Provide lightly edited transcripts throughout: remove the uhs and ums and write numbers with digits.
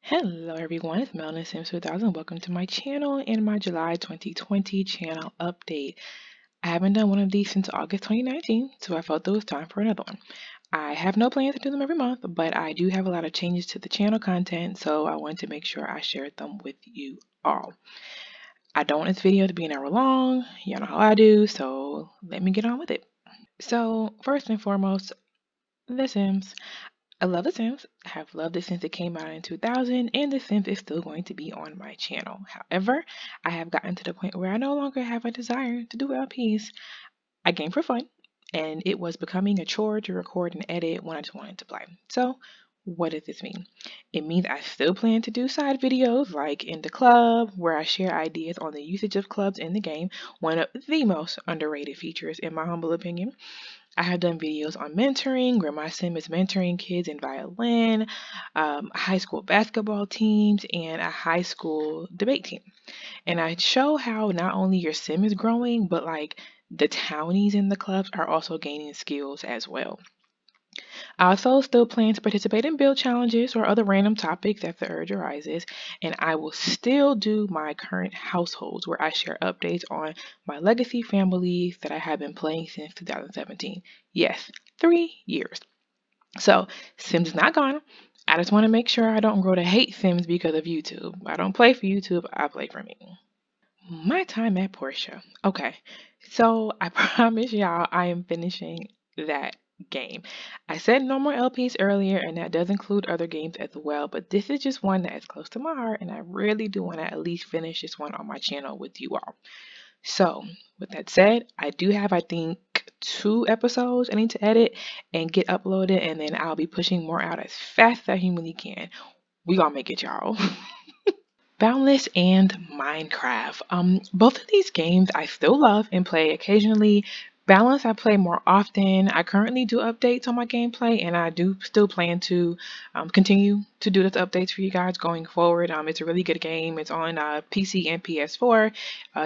Hello everyone, it's Melanie Sims 2000. Welcome to my channel and my July 2020 channel update. I haven't done one of these since August 2019, so I felt it was time for another one. I have no plans to do them every month, but I do have a lot of changes to the channel content, so I wanted to make sure I shared them with you all. I don't want this video to be an hour long, y'all know how I do, so let me get on with it. So first and foremost, The Sims. I love The Sims. I have loved it since it came out in 2000, and The Sims is still going to be on my channel. However, I have gotten to the point where I no longer have a desire to do LPs. I game for fun, and it was becoming a chore to record and edit when I just wanted to play. So, what does this mean? It means I still plan to do side videos like in the club, where I share ideas on the usage of clubs in the game, one of the most underrated features in my humble opinion. I have done videos on mentoring, where my sim is mentoring kids in violin, high school basketball teams, and a high school debate team. And I show how not only your sim is growing, but like the townies in the clubs are also gaining skills as well. I also still plan to participate in build challenges or other random topics as the urge arises, and I will still do my current households where I share updates on my legacy families that I have been playing since 2017. Yes, 3 years. So, Sims is not gone. I just want to make sure I don't grow to hate Sims because of YouTube. I don't play for YouTube, I play for me. My time at Portia. Okay, so I promise y'all I am finishing that game. I said no more LPs earlier, and that does include other games as well, but this is just one that is close to my heart, and I really do want to at least finish this one on my channel with you all. So, with that said, I do have, I think, 2 episodes I need to edit and get uploaded, and then I'll be pushing more out as fast as I humanly can. We gonna make it, y'all. Boundless and Minecraft. Both of these games I still love and play occasionally. Balance I play more often. I currently do updates on my gameplay, and I do still plan to continue to do those updates for you guys going forward. It's a really good game. It's on PC and PS4,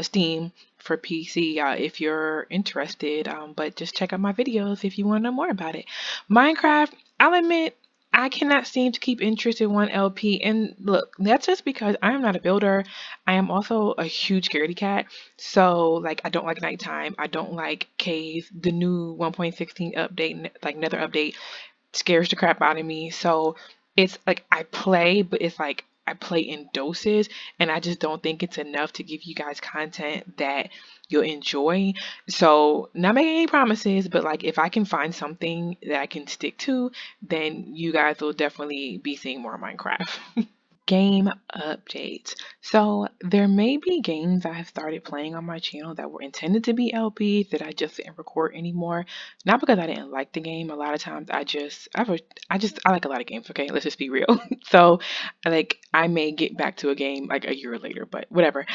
Steam for PC if you're interested. But just check out my videos if you want to know more about it. Minecraft, I'll admit, I cannot seem to keep interest in one LP. And look, that's just because I am not a builder. I am also a huge scaredy cat. So, like, I don't like nighttime. I don't like caves. The new 1.16 update, like Nether update, scares the crap out of me. So, it's like I play, but it's like I play in doses, and I just don't think it's enough to give you guys content that you'll enjoy. So, not making any promises, but like if I can find something that I can stick to, then you guys will definitely be seeing more Minecraft. Game updates. So there may be games I have started playing on my channel that were intended to be LPs that I just didn't record anymore. Not because I didn't like the game. A lot of times I like a lot of games. Okay, let's just be real. So like I may get back to a game like a year later, but whatever.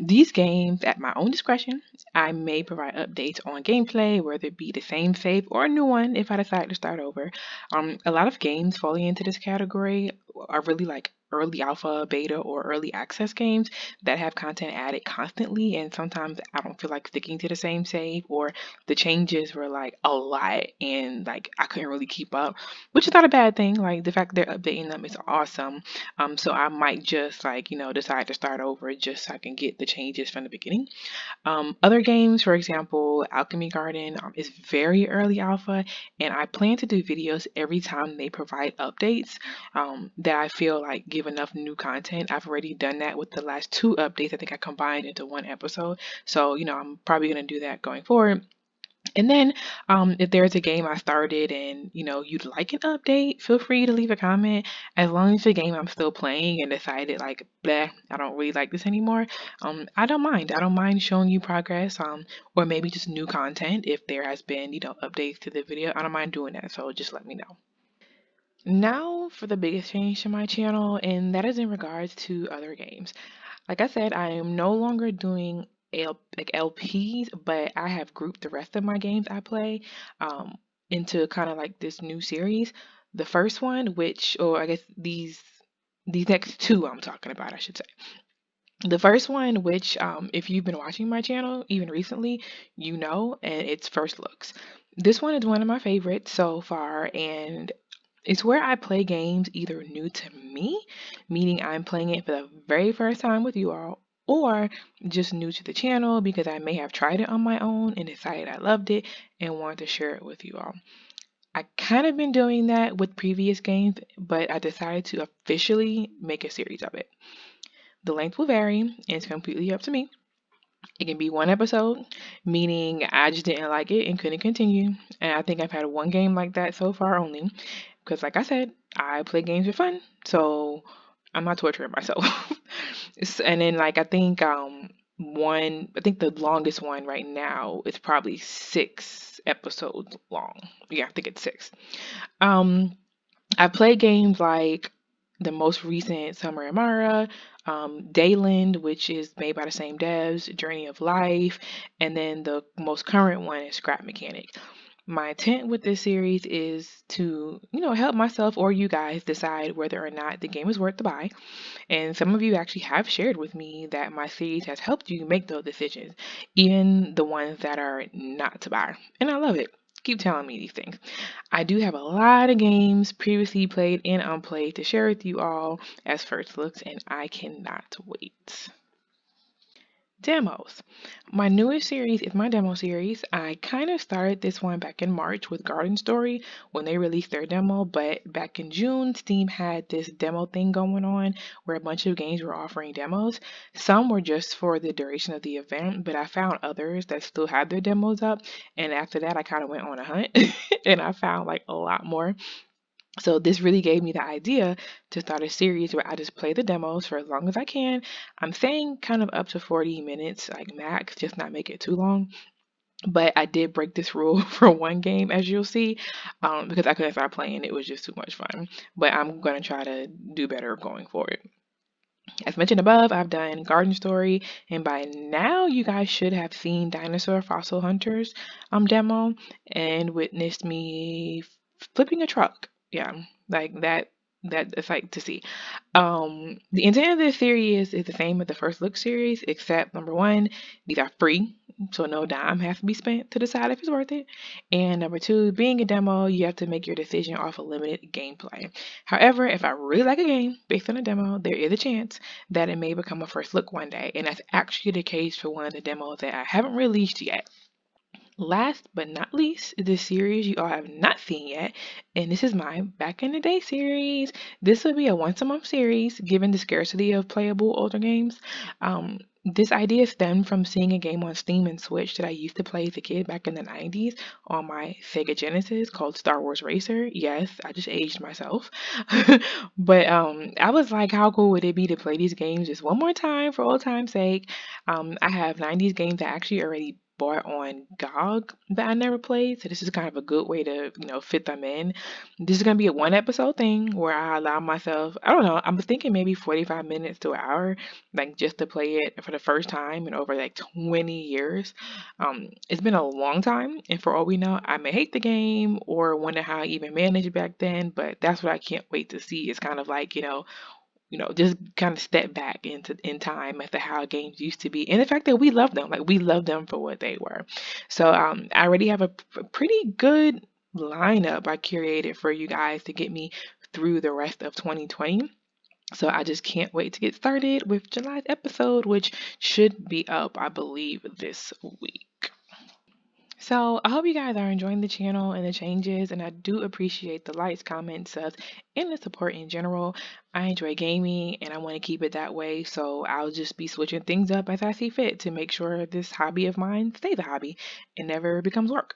These games at my own discretion, I may provide updates on gameplay, whether it be the same save or a new one if I decide to start over. A lot of games falling into this category are really like early alpha, beta, or early access games that have content added constantly, and sometimes I don't feel like sticking to the same save, or the changes were like a lot and like I couldn't really keep up, which is not a bad thing. Like the fact that they're updating them is awesome. So I might just like, decide to start over just so I can get the changes from the beginning. Other games, for example, Alchemy Garden is very early alpha, and I plan to do videos every time they provide updates that I feel like give enough new content. I've already done that with the last 2 updates. I think I combined into one episode. So, I'm probably going to do that going forward. And then, if there's a game I started and you'd like an update, feel free to leave a comment. As long as the game I'm still playing and decided like, bleh, I don't really like this anymore, I don't mind. I don't mind showing you progress, or maybe just new content if there has been updates to the video. I don't mind doing that. So just let me know. Now for the biggest change to my channel, and that is in regards to other games. Like I said, I am no longer doing LPs, but I have grouped the rest of my games I play into kind of like this new series. The first one, or I guess these next 2 I'm talking about, I should say. The first one, which if you've been watching my channel even recently, and it's First Looks. This one is one of my favorites so far, and It's where I play games either new to me, meaning I'm playing it for the very first time with you all, or just new to the channel because I may have tried it on my own and decided I loved it and wanted to share it with you all. I kind of been doing that with previous games, but I decided to officially make a series of it. The length will vary, and it's completely up to me. It can be one episode, meaning I just didn't like it and couldn't continue. And I think I've had one game like that so far only. Because, like I said, I play games for fun, so I'm not torturing myself. And then, like, I think the longest one right now is probably 6 episodes long. Yeah, I think it's 6. Um, I play games like the most recent Summer Amara, Dayland, which is made by the same devs, Journey of Life, and then the most current one is Scrap Mechanic. My intent with this series is to, help myself or you guys decide whether or not the game is worth the buy. And some of you actually have shared with me that my series has helped you make those decisions, even the ones that are not to buy. And I love it. Keep telling me these things. I do have a lot of games previously played and unplayed to share with you all as first looks, and I cannot wait. Demos. My newest series is my demo series. I kind of started this one back in March with Garden Story when they released their demo, but back in June, Steam had this demo thing going on where a bunch of games were offering demos. Some were just for the duration of the event, but I found others that still had their demos up, and after that, I kind of went on a hunt and I found like a lot more. So this really gave me the idea to start a series where I just play the demos for as long as I can. I'm saying kind of up to 40 minutes, like max, just not make it too long. But I did break this rule for one game, as you'll see, because I couldn't stop playing. It was just too much fun. But I'm going to try to do better going forward. As mentioned above, I've done Garden Story, and by now you guys should have seen Dinosaur Fossil Hunters demo and witnessed me flipping a truck. Yeah, like that it's like to see. The intent of this series is the same as the first look series, except number one, these are free, so no dime has to be spent to decide if it's worth it. And number two, being a demo, you have to make your decision off of limited gameplay. However, if I really like a game based on a demo, there is a chance that it may become a first look one day, and that's actually the case for one of the demos that I haven't released yet. Last but not least, the series you all have not seen yet, and this is my Back in the Day series. This will be a once a month series given the scarcity of playable older games. This idea stemmed from seeing a game on Steam and Switch that I used to play as a kid back in the 90s on my Sega Genesis called Star Wars Racer. Yes, I just aged myself. But I was like, how cool would it be to play these games just one more time for old time's sake? I have 90s games that actually already bought on GOG that I never played, so this is kind of a good way to, fit them in. This is gonna be a one episode thing where I allow myself, I don't know, I'm thinking maybe 45 minutes to an hour, like just to play it for the first time in over like 20 years. It's been a long time, and for all we know, I may hate the game or wonder how I even managed back then, but that's what I can't wait to see. It's kind of like, just kind of step back in time as to how games used to be, and the fact that we love them, like we love them for what they were. So I already have a pretty good lineup I curated for you guys to get me through the rest of 2020. So I just can't wait to get started with July's episode, which should be up, I believe, this week. So I hope you guys are enjoying the channel and the changes, and I do appreciate the likes, comments, subs, and the support in general. I enjoy gaming, and I want to keep it that way, so I'll just be switching things up as I see fit to make sure this hobby of mine stays a hobby and never becomes work.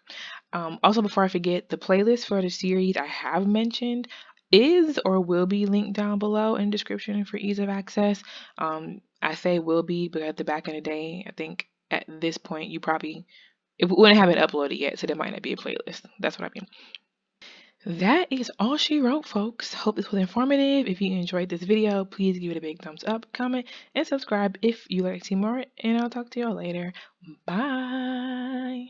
Also, before I forget, the playlist for the series I have mentioned is or will be linked down below in the description for ease of access. I say will be because the back in the day, I think at this point you probably it wouldn't have it uploaded yet, so there might not be a playlist. That's what I mean. That is all she wrote, folks. Hope this was informative. If you enjoyed this video, please give it a big thumbs up, comment, and subscribe if you like to see more. And I'll talk to y'all later. Bye.